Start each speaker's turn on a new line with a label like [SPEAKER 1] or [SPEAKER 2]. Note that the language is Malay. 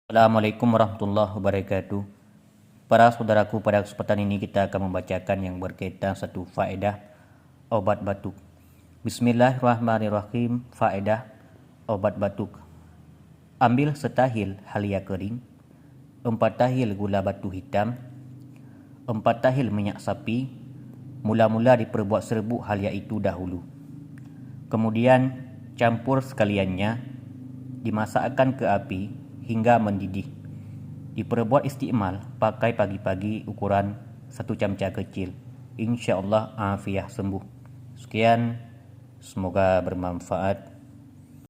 [SPEAKER 1] Assalamualaikum warahmatullahi wabarakatuh. Para saudaraku, pada kesempatan ini kita akan membacakan yang berkaitan satu faedah obat batuk. Bismillahirrahmanirrahim. Faedah obat batuk. Ambil setahil halia kering, 4 tahil gula batu hitam, 4 tahil minyak sapi. Mula-mula diperbuat serbuk halia itu dahulu. Kemudian campur sekaliannya, dimasakkan ke api hingga mendidih. Diperbuat istimal pakai pagi-pagi ukuran 1 camca kecil. InsyaAllah afiah sembuh. Sekian, semoga bermanfaat.